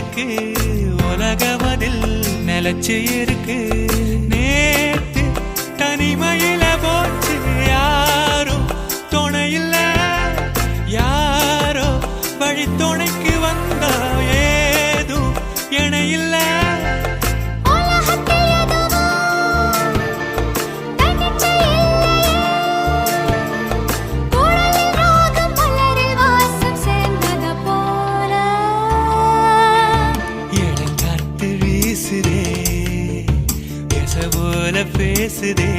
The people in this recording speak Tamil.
இருக்கு உலகமதில் நிலச்சி இருக்கு நேத்து தனிமையில போச்சு யாரோ துணையில்ல யாரோ வழி துணைக்கு வந்தா ஏதும் இணையில்ல போல பேசுதே